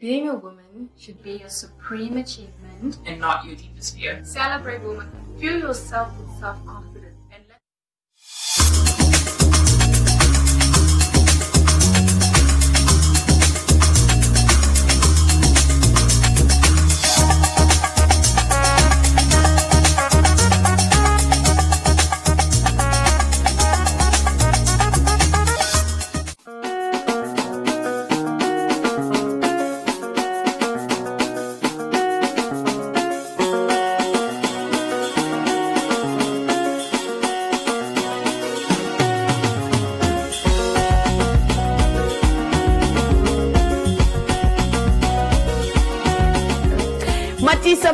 Being a woman should be your supreme achievement and not your deepest fear. Celebrate womanhood. Fuel yourself with self-confidence and let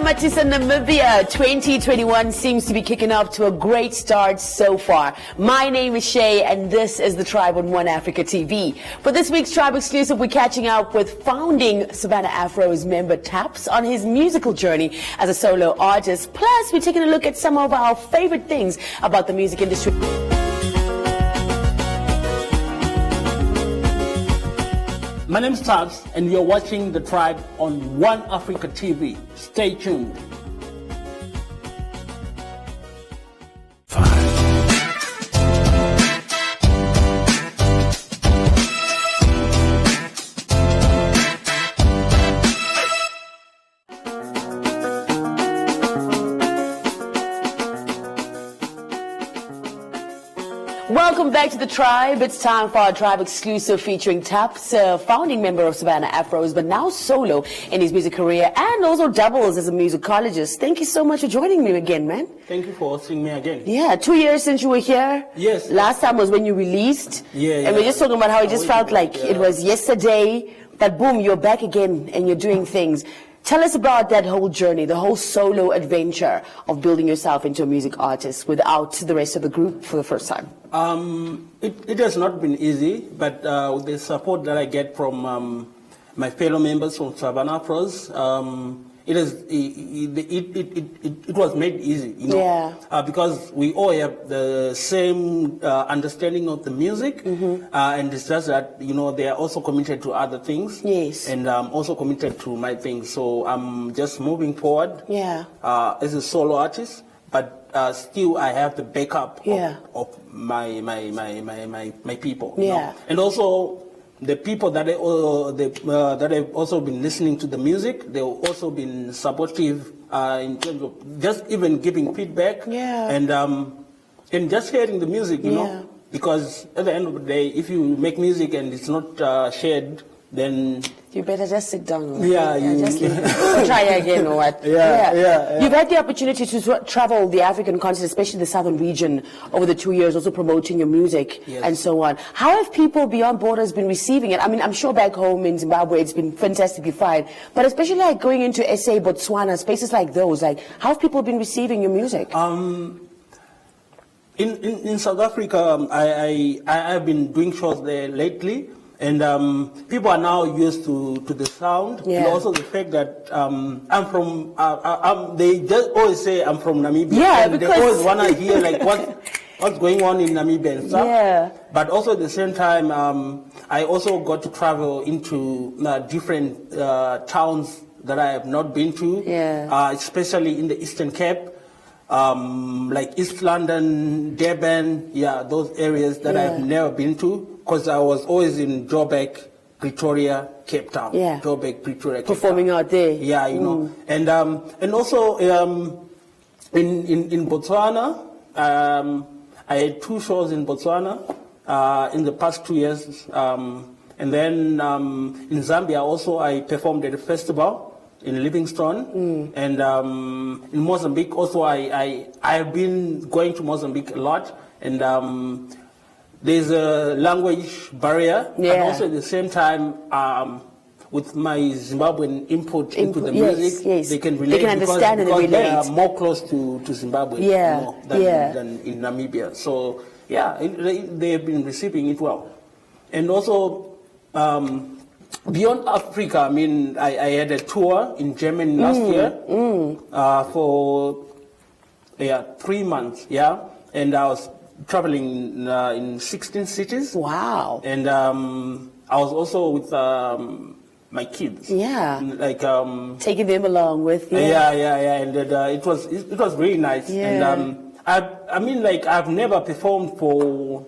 Matisa Namibia 2021 seems to be kicking off to a great start so far. My name is Shay and this is the Tribe on One Africa TV. For this week's Tribe Exclusive, we're catching up with founding Savannah Afro's member Taps on his musical journey as a solo artist. Plus, we're taking a look at some of our favorite things about the music industry. My name is Taps, and you're watching The Tribe on One Africa TV. Stay tuned. Welcome back to the Tribe. It's time for our Tribe Exclusive featuring Taps, founding member of Savannah Afros, but now solo in his music career and also doubles as a musicologist. Thank you so much for joining me again, man. Thank you for hosting me again. Yeah, 2 years since you were here. Yes. Last time was when you released. Yeah. And we're just talking about how it just felt like it was yesterday, but boom, you're back again and you're doing things. Tell us about that whole journey, the whole solo adventure of building yourself into a music artist without the rest of the group for the first time. It has not been easy, but with the support that I get from my fellow members from Savannah Afros, it was made easy, you know, yeah. Because we all have the same understanding of the music, and it's just that, you know, they are also committed to other things, yes, and I'm also committed to my things. So I'm just moving forward, yeah, as a solo artist, but still I have the backup, yeah, of my people, yeah, you know? And also the people that that have also been listening to the music, they've also been supportive in terms of just even giving feedback, yeah, and just sharing the music, you yeah, know, because at the end of the day, if you make music and it's not shared, then you better just sit down. Yeah, just or try again or what? Yeah. You've had the opportunity to travel the African continent, especially the southern region, over the 2 years, also promoting your music, yes, and so on. How have people beyond borders been receiving it? I mean, I'm sure back home in Zimbabwe it's been fantastically fine, but especially like going into SA, Botswana, spaces like those, like how have people been receiving your music? In South Africa, I have been doing shows there lately. And people are now used to the sound, yeah, and also the fact that I'm from. They just always say I'm from Namibia. Yeah, and because they always wanna hear like what's going on in Namibia and stuff. Yeah. But also at the same time, I also got to travel into different towns that I have not been to. Yeah. Especially in the Eastern Cape. Like East London, Durban, yeah, those areas that yeah, I've never been to, because I was always in Joburg, Pretoria, Cape Town. Yeah. Joburg, Pretoria, Cape performing Town. out there. Yeah, you know, and also in Botswana, I had 2 shows in Botswana in the past 2 years, and then in Zambia also I performed at a festival in Livingstone, and in Mozambique also I've been going to Mozambique a lot, and there's a language barrier, yeah, and also at the same time with my Zimbabwean input into the music, yes, they can relate, they can understand because and relate. They are more close to Zimbabwe, yeah, you know, than in Namibia. So yeah, they have been receiving it well, and also beyond Africa, I mean, I had a tour in Germany last year for 3 months, yeah, and I was traveling in 16 cities. Wow. And I was also with my kids. Yeah. Like taking them along with you. Yeah, and it was really nice. Yeah. And I mean, like, I've never performed for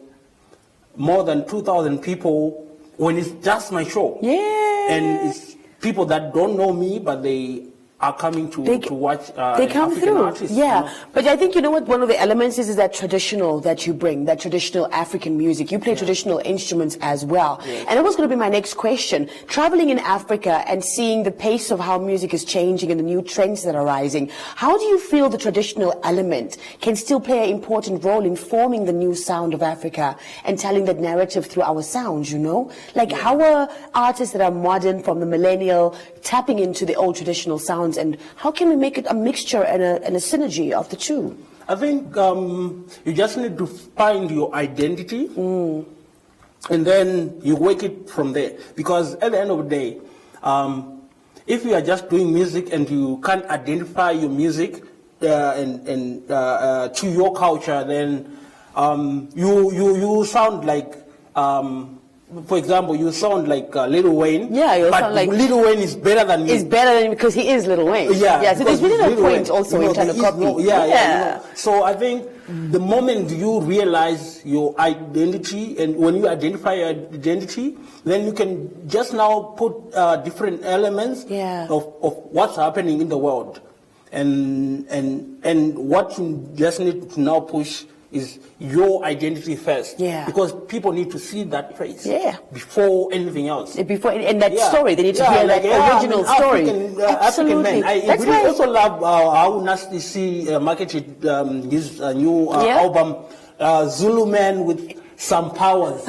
more than 2,000 people when it's just my show. Yeah. And it's people that don't know me, but they are coming to watch. They come African through. artists, Yeah. you know? But I think, you know what, one of the elements is that traditional that you bring, that traditional African music. You play traditional instruments as well. Yes. And that was going to be my next question. Traveling in Africa and seeing the pace of how music is changing and the new trends that are rising, how do you feel the traditional element can still play an important role in forming the new sound of Africa and telling that narrative through our sounds, you know? Like, how are artists that are modern from the millennial tapping into the old traditional sounds, and how can we make it a mixture and a synergy of the two? I think you just need to find your identity, and then you work it from there. Because at the end of the day, if you are just doing music and you can't identify your music to your culture, then you sound like. For example, you sound like Lil Wayne. Yeah, you but sound like Lil Wayne is better than me. Is better than because he is Lil Wayne. Yeah, so there's really no Lil point Wayne. also You know, in trying to there is copy. no- you know. So I think the moment you realize your identity, and when you identify your identity, then you can just now put different elements of what's happening in the world, and what you just need to now push is your identity first. Yeah. Because people need to see that face. Yeah. Before anything else. Before in that story, they need to hear like, that original story. African man. That's right. I also love how Nasty C marketed his new album, Zulu Man with Some Powers.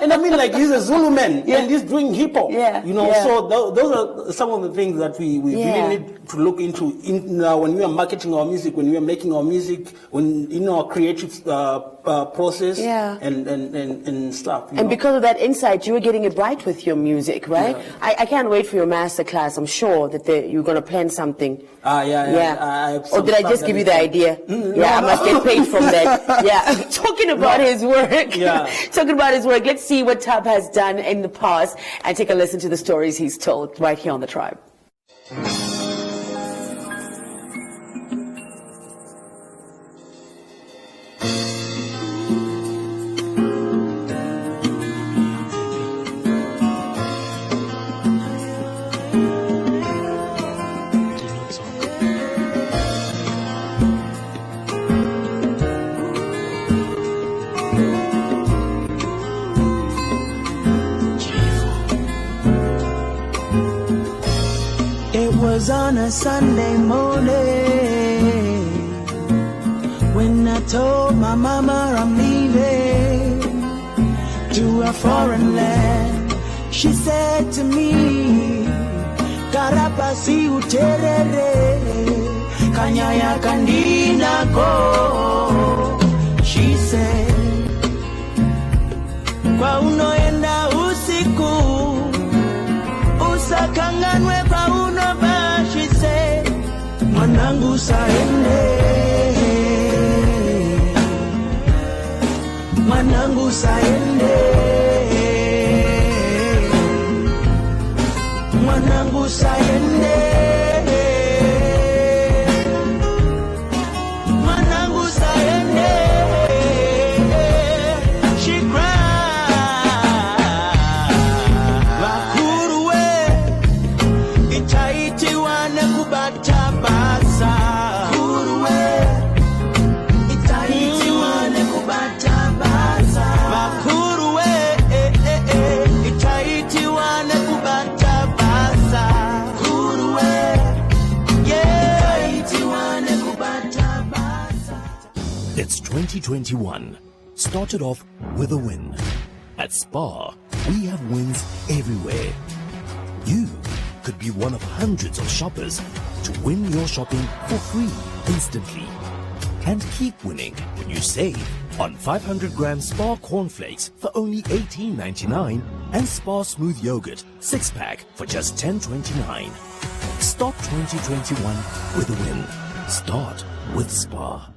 And I mean, like, he's a Zulu man and he's doing hip hop. Yeah. You know, so those are some of the things that we really need to look into when we are marketing our music, when we are making our music, when in our creative process and stuff. And because of that insight, you were getting it right with your music, right? Yeah. I can't wait for your master class. I'm sure that you're going to plan something. Yeah. Or did I just give you the idea? I must get paid from that. Yeah. Talking about his work. Yeah. Talking about his work. Let's see what Tab has done in the past and take a listen to the stories he's told right here on The Tribe. Was on a Sunday morning when I told my mama I'm leaving to a foreign land. She said to me, Karapasi uterere, Kanyaya kandina go. She said, Kwa unoenda usiku, usakanganwe pa uno ba. She said, Mwanangu saende, Mwanangu saende, Mwanangu saende, Mwanangu saende. She cried, Wakuruwe, itaiti wane kubata basa. Kuruwe, itaiti wane kubata basa. Wakuruwe, itaiti wane kubata basa. Kuruwe, itaiti wane kubata basa. It's 2021. Started off with a win. At Spar, we have wins everywhere. You could be one of hundreds of shoppers to win your shopping for free instantly. And keep winning when you save on 500 gram Spar cornflakes for only $18.99 and Spar smooth yogurt 6-pack for just $10.29. Start 2021 with a win. Start with Spar.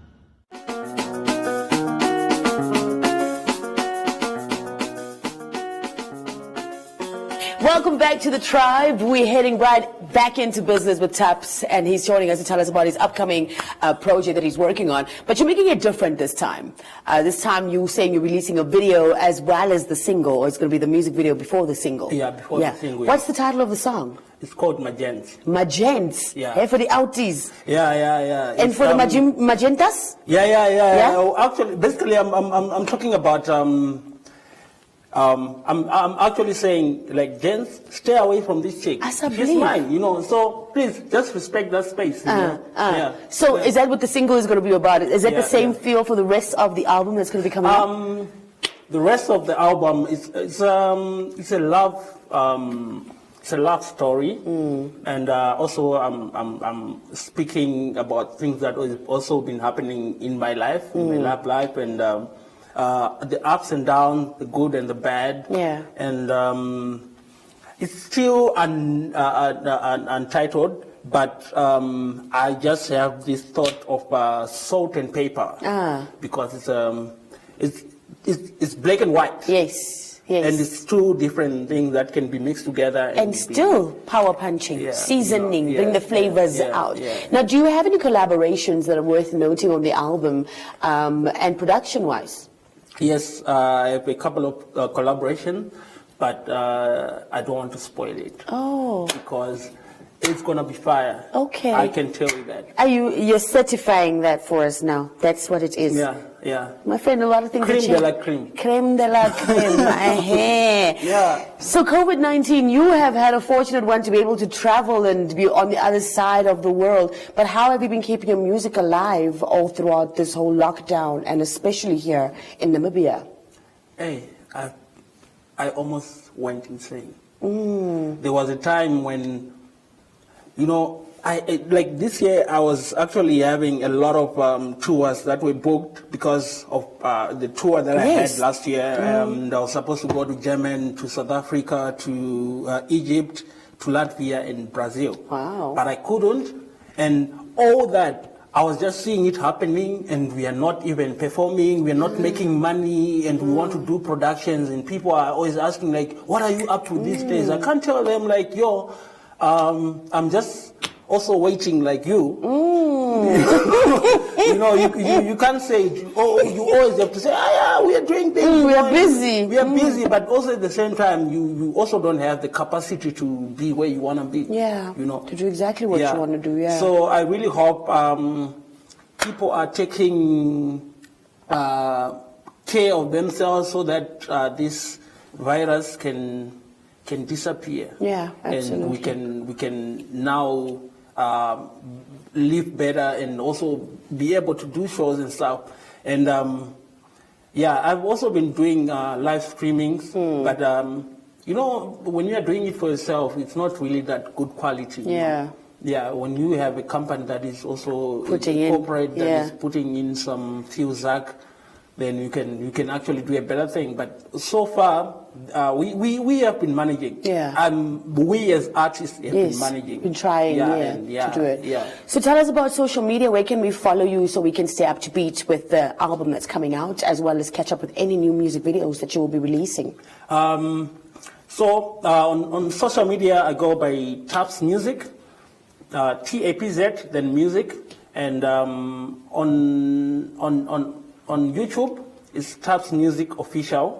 Welcome back to the tribe. We're heading right back into business with Taps, and he's joining us to tell us about his upcoming project that he's working on. But you're making it different this time. This time you're saying you're releasing a video as well as the single, or it's going to be the music video before the single. Yeah, before the single. What's the title of the song? It's called Magents. Magents. Yeah. Hey, for the outies. Yeah. And for the magentas? Yeah. Actually, basically, I'm talking about. I'm actually saying, like, gents, stay away from this chick. She's mine, you know. So please, just respect that space. Yeah. So is that what the single is going to be about? Is that the same feel for the rest of the album that's going to be coming out? The rest of the album is it's a love. It's a love story, and also I'm speaking about things that have also been happening in my life, in my love life, and the ups and downs, the good and the bad. Yeah. And it's still untitled, but I just have this thought of salt and pepper, because it's black and white. Yes. And it's two different things that can be mixed together. And still power punching, seasoning, bring the flavors out. Now, do you have any collaborations that are worth noting on the album, and production-wise? Yes, I have a couple of collaborations, but I don't want to spoil it. Oh. Because it's going to be fire. Okay. I can tell you that. You're certifying that for us now? That's what it is? Yeah. My friend, a lot of things Creme de la creme. Creme de la creme. Yeah. So COVID-19, you have had a fortunate one to be able to travel and be on the other side of the world. But how have you been keeping your music alive all throughout this whole lockdown, and especially here in Namibia? Hey, I almost went insane. There was a time when, you know, like this year, I was actually having a lot of tours that were booked because of the tour that I had last year. I was supposed to go to Germany, to South Africa, to Egypt, to Latvia and Brazil. Wow. But I couldn't. And all that, I was just seeing it happening, and we are not even performing, we are not making money, and we want to do productions, and people are always asking, like, what are you up to these days? I can't tell them, like, yo, I'm just also waiting like you. You know, you can't say, you always have to say, yeah, we are doing things. We are busy. We are busy, but also at the same time, you also don't have the capacity to be where you want to be. Yeah, you know, to do exactly what you want to do, So I really hope people are taking care of themselves so that this virus can disappear. Yeah, absolutely. And we can now live better and also be able to do shows and stuff. And I've also been doing live streamings, but you know, when you are doing it for yourself, it's not really that good quality. Yeah. Yeah, when you have a company that is also corporate that is putting in some few ZAC, then you can actually do a better thing. But so far, we have been managing. Yeah. We as artists have been managing. Been trying to do it. Yeah. So tell us about social media. Where can we follow you so we can stay up to beat with the album that's coming out, as well as catch up with any new music videos that you will be releasing? So on social media, I go by Taps Music, TAPZ, then music, and on YouTube, it's Taps Music Official.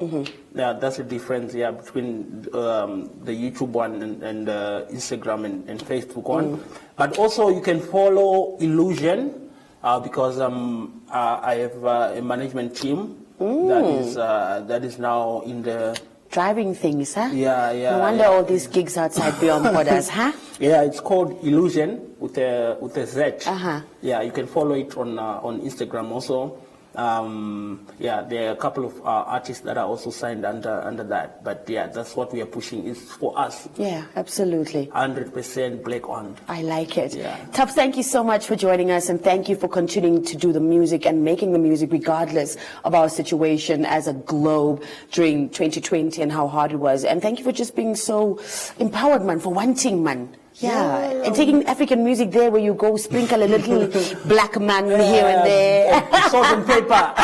Yeah, that's the difference between the YouTube one and Instagram and Facebook one. But also you can follow Illusion because I have a management team that is now in the driving things, huh? Yeah. No wonder all these gigs outside beyond borders, huh? Yeah, it's called Illusion with a Z. Yeah, you can follow it on Instagram also. There are a couple of artists that are also signed under that. But yeah, that's what we are pushing. Is for us. Yeah, absolutely. 100% black on. I like it. Yeah. Taps, thank you so much for joining us, and thank you for continuing to do the music and making the music regardless of our situation as a globe during 2020 and how hard it was. And thank you for just being so empowered, man, for wanting, man. Yeah, and taking African music there where you go sprinkle a little black man here and there. Salt and pepper.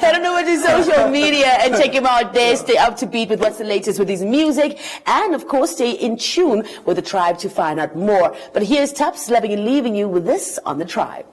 I don't know what to social media and check him out there. Stay up to beat with what's the latest with his music. And, of course, stay in tune with the Tribe to find out more. But here's Tubbs, loving and leaving you with this on the Tribe.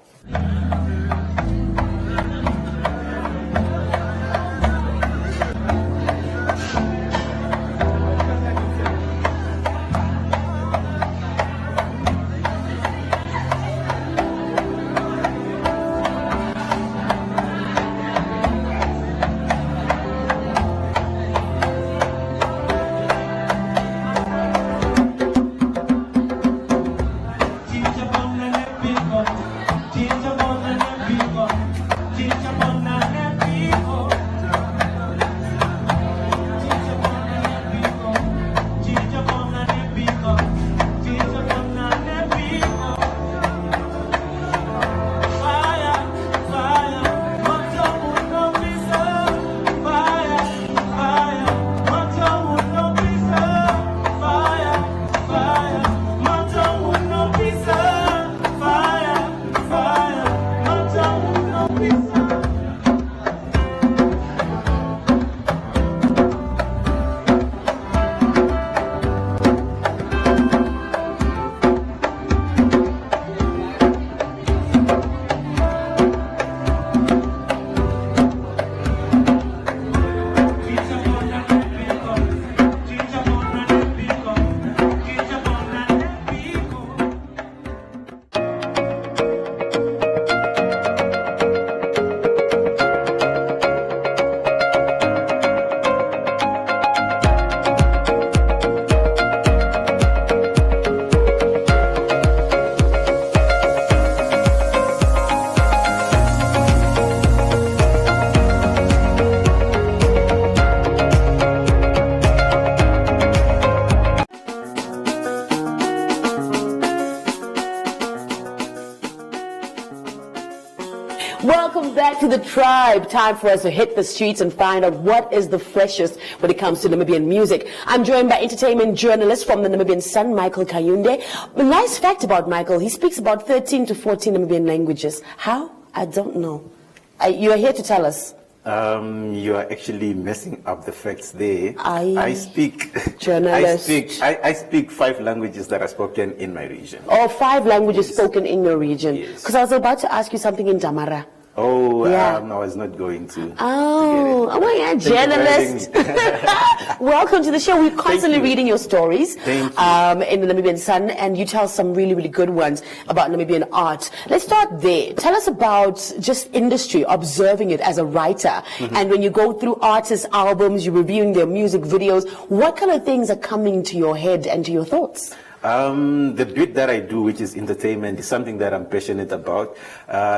Welcome back to the Tribe. Time for us to hit the streets and find out what is the freshest when it comes to Namibian music. I'm joined by entertainment journalist from the Namibian Sun, Michael Kayunde. A nice fact about Michael, he speaks about 13 to 14 Namibian languages. How? I don't know. You are here to tell us. You are actually messing up the facts there. I speak journalist. I speak 5 languages that are spoken in my region. Oh, 5 languages spoken in your region. Yes. Because I was about to ask you something in Damara. Oh, yeah. No, I was not going to. Oh my God, journalist. Welcome to the show. We're constantly reading your stories in the Namibian Sun, and you tell some really, really good ones about Namibian art. Let's start there. Tell us about just industry, observing it as a writer. And when you go through artists' albums, you're reviewing their music videos, what kind of things are coming to your head and to your thoughts? The bit that I do, which is entertainment, is something that I'm passionate about.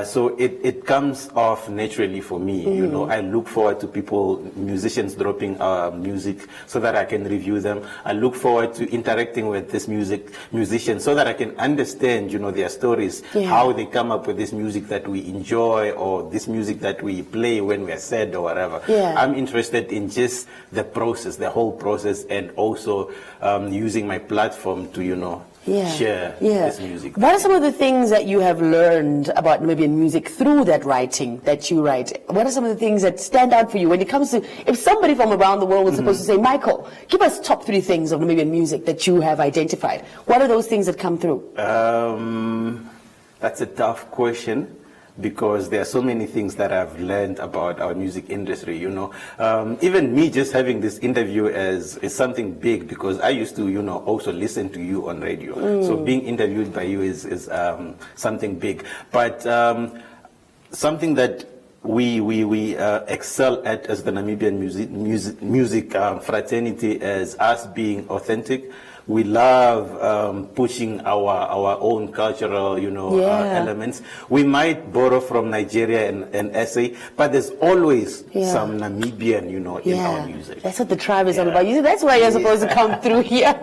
So it comes off naturally for me. You know, I look forward to musicians dropping music so that I can review them. I look forward to interacting with this musicians so that I can understand, you know, their stories, how they come up with this music that we enjoy or this music that we play when we're sad or whatever. I'm interested in just the process, the whole process, and also using my platform to, you know, share this music. What are some of the things that you have learned about Namibian music through that writing that you write? What are some of the things that stand out for you when it comes to, if somebody from around the world was supposed to say, Michael, give us top 3 things of Namibian music that you have identified. What are those things that come through? That's a tough question, because there are so many things that I've learned about our music industry, you know. Even me just having this interview is something big, because I used to, you know, also listen to you on radio. So being interviewed by you is something big. But something that we excel at as the Namibian music fraternity is us being authentic. We love pushing our own cultural, you know, elements. We might borrow from Nigeria and SA, but there's always some Namibian, you know, in our music. That's what the Tribe is all about. You see, that's why you're supposed to come through here.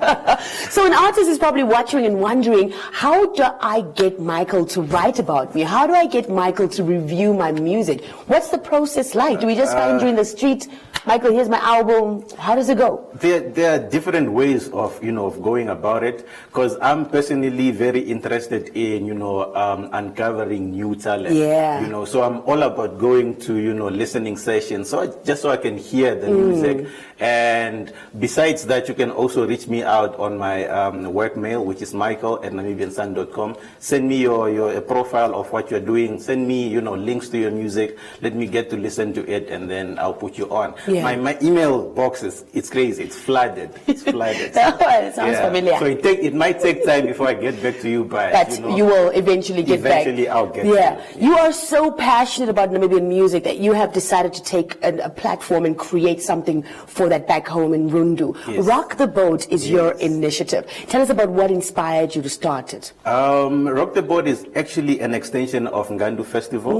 So an artist is probably watching and wondering, how do I get Michael to write about me? How do I get Michael to review my music? What's the process like? Do we just find you in the street Michael, here's my album. How does it go? There are different ways of, of going about it, because I'm personally very interested in, uncovering new talent. Yeah. So I'm all about going to, listening sessions, just so I can hear the music. And besides that, you can also reach me out on my work mail, which is michael@namibiansun.com. Send me your profile of what you're doing. Send me, links to your music. Let me get to listen to it, and then I'll put you on. Yeah. My email box it's crazy. It's flooded. It's flooded. It sounds familiar. So it might take time before I get back to you, but you will eventually get back. Eventually, I'll get. Yeah, you are so passionate about Namibian music that you have decided to take a platform and create something for that back home in Rundu. Yes. Rock the Boat is your initiative. Tell us about what inspired you to start it. Rock the Boat is actually an extension of Ngandu Festival.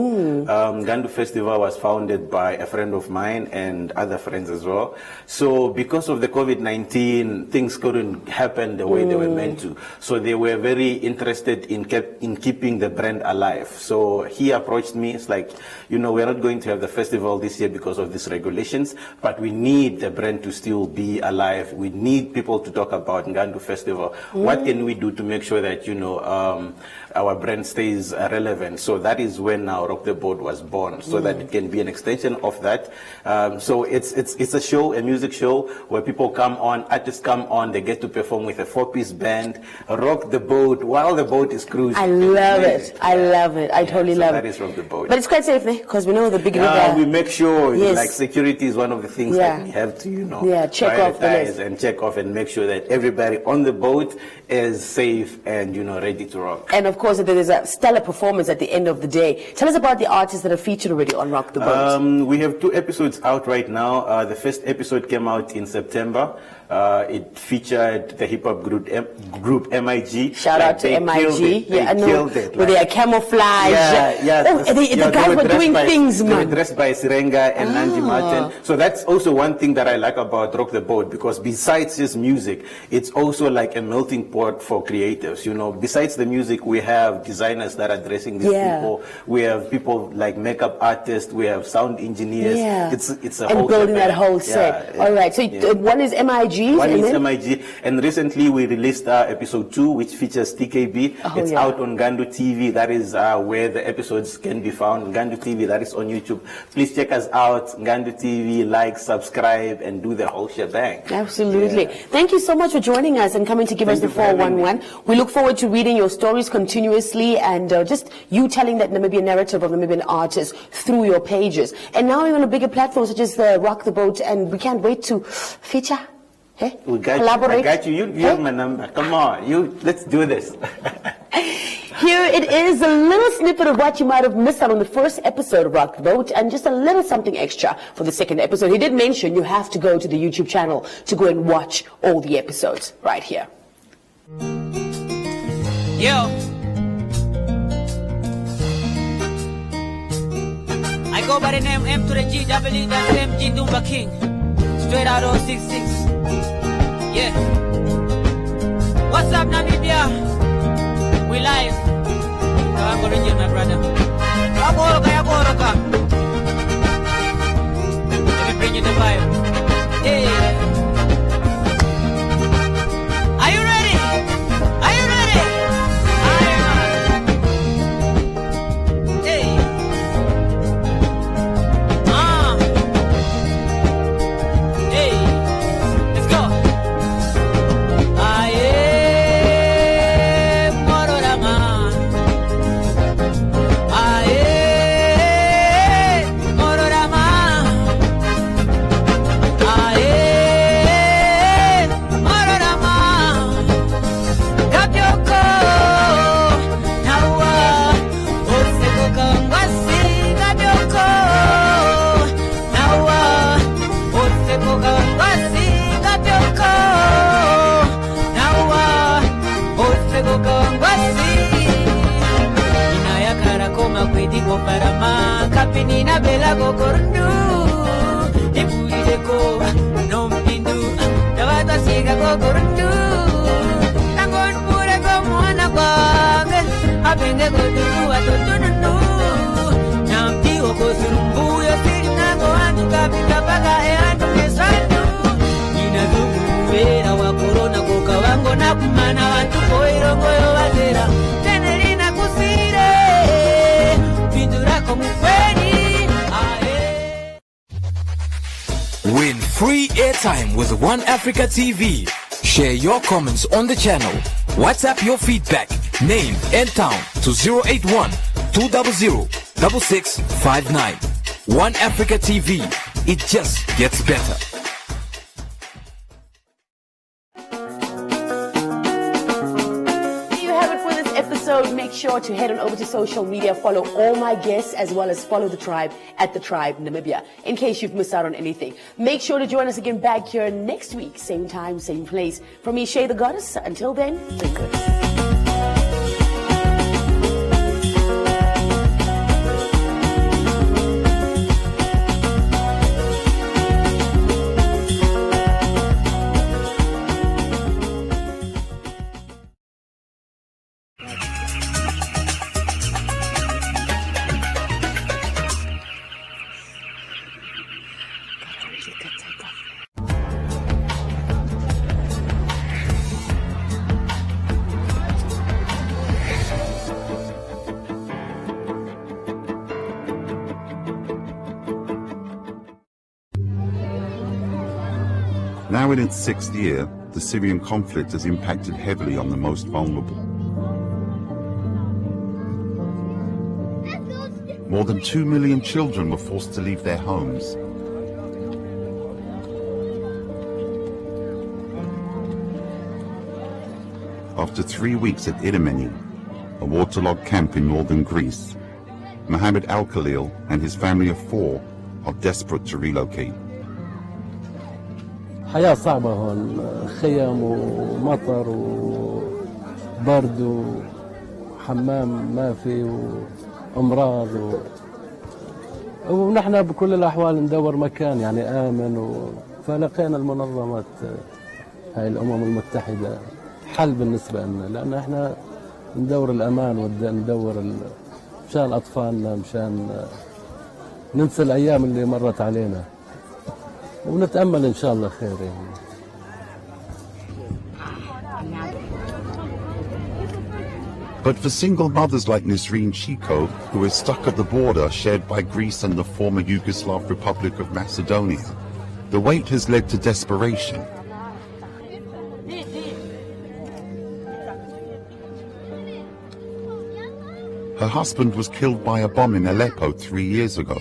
Ngandu Festival was founded by a friend of mine and other friends as well. So because of the COVID-19, things couldn't happen the way they were meant to. So they were very interested in keeping the brand alive. So he approached me. It's like, we're not going to have the festival this year because of these regulations, but we need the brand to still be alive. We need people to talk about Ngandu Festival. What can we do to make sure that, our brand stays relevant? So that is when now Rock the Boat was born, so that it can be an extension of that. So it's a show, a music show, where people come on, artists come on, they get to perform with a 4-piece band, rock the boat while the boat is cruising. I love it. I love it. I totally love it. That is Rock the Boat. But it's quite safe, because we know the big river. We make sure, Yes. like security is one of the things that we have to, check off the list. and check off and make sure that everybody on the boat is safe and, ready to rock. And of course, there is a stellar performance at the end of the day. Tell us about the artists that are featured already on Rock the Boat. We have 2 episodes out right now. The first episode came out in September. It featured the hip hop group MIG. Shout out to MIG. They killed it. With their camouflage. The guys they were doing things, They man. were dressed by Sirenga and Nandi Martin. So that's also one thing that I like about Rock the Boat, because besides just music, it's also like a melting pot for creatives. Besides the music, we have designers that are dressing these people. We have people like makeup artists. We have sound engineers. It's a whole and building that whole set. All right. So one is MIG. One is MIG, and recently we released episode 2, which features TKB. It's out on Ngandu TV. That is where the episodes can be found. Ngandu TV, that is on YouTube. Please check us out, Ngandu TV, like, subscribe, and do the whole shebang. Absolutely. Thank you so much for joining us and coming to give us the 411. We look forward to reading your stories continuously, and just you telling that Namibian narrative of Namibian artists through your pages. And now you're on a bigger platform such as Rock the Boat, and we can't wait to feature. Hey? Collaborate. I got you. You have my number. Come on. Let's do this. Here it is, a little snippet of what you might have missed out on the first episode of Rock the Boat, and just a little something extra for the second episode. He did mention you have to go to the YouTube channel to go and watch all the episodes right here. Yo. I go by the name M to the G, W, that's MG Dumba King. Straight out 066. Yeah. What's up, Namibia? We live. I'm gonna get my brother. Yagoroka. Let me bring you the vibe. Yeah. Are you ready? Are you ready? Hey. Hey. Let's go. Parama kapinina bela gokorundu ipulideko nompindu dawata siga gokorundu nangon pure go mwana kwange apinde goduru atotununu namti okosurumbu yo siri nango anu kapika baga e anu free airtime with One Africa TV. Share your comments on the channel. WhatsApp your feedback, name and town to 081 200 6659. One Africa TV. It just gets better. Make sure to head on over to social media, follow all my guests, as well as follow the tribe at The Tribe Namibia, in case you've missed out on anything. Make sure to join us again back here next week, same time, same place. From me, Shay the Goddess. Until then, stay good. Now in its 6th year, the Syrian conflict has impacted heavily on the most vulnerable. More than 2 million children were forced to leave their homes. After 3 weeks at Idomeni, a waterlogged camp in northern Greece, Mohammed Al-Khalil and his family of 4 are desperate to relocate. حياة صعبة هون، خيم ومطر وبرد وحمام ما في وأمراض ونحن بكل الأحوال ندور مكان يعني آمن فلقينا المنظمات هاي الأمم المتحدة حل بالنسبة لنا، لأن احنا ندور الأمان وندور مشان أطفالنا، مشان ننسى الأيام اللي مرت علينا ونتأمل إن شاء الله خير يعني. But for single mothers like Nisreen Chico, who is stuck at the border shared by Greece and the former Yugoslav Republic of Macedonia, the wait has led to desperation. Her husband was killed by a bomb in Aleppo 3 years ago.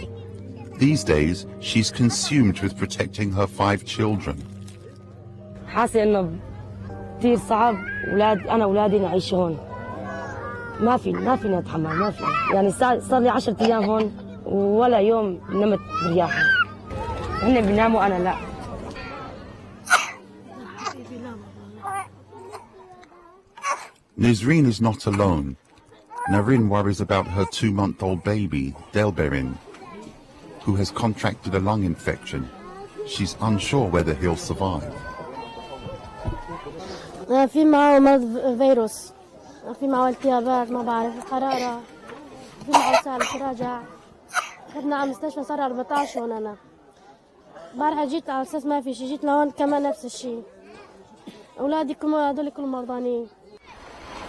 These days, she's consumed with protecting her 5 children. حاسة إنه كثير صعب، أنا أولادي نعيش هون. ما في نتحمل، ما في. يعني صار لي 10 أيام هون ولا يوم نمت برياحة. هن بيناموا أنا لا. Nisreen is not alone. Narin worries about her 2-month-old baby, Delberin, who has contracted a lung infection. She's unsure whether he'll survive. في معه مرض فيروس، في معه التهابات، ما بعرف حرارة، في معه سالب تراجع. خدنا على المستشفى صار 14 هون أنا. امبارح جيت على أساس ما في شيء، جيت لهون كمان نفس الشيء. أولادي هذول كلهم مرضانين.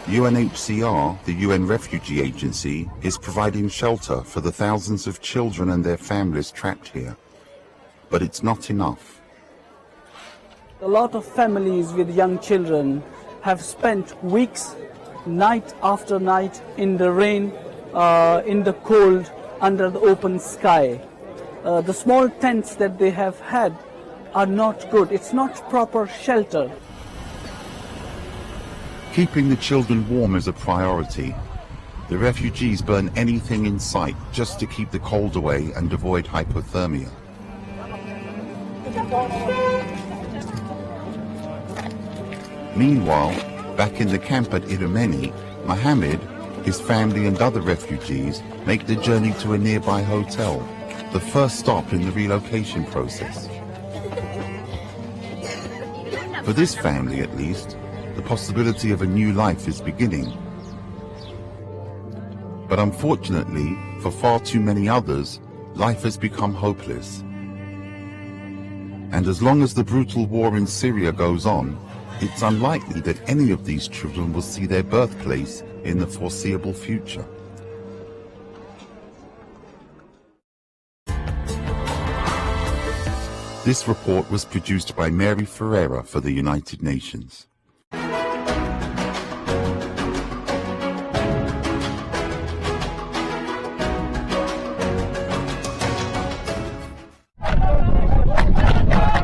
UNHCR, the UN Refugee Agency, is providing shelter for the thousands of children and their families trapped here. But it's not enough. A lot of families with young children have spent weeks, night after night, in the rain, in the cold, under the open sky. The small tents that they have had are not good. It's not proper shelter. Keeping the children warm is a priority. The refugees burn anything in sight just to keep the cold away and avoid hypothermia. Meanwhile, back in the camp at Idomeni, Mohammed, his family and other refugees make the journey to a nearby hotel, the first stop in the relocation process. For this family, at least, the possibility of a new life is beginning. But unfortunately, for far too many others, life has become hopeless. And as long as the brutal war in Syria goes on, it's unlikely that any of these children will see their birthplace in the foreseeable future. This report was produced by Mary Ferreira for the United Nations.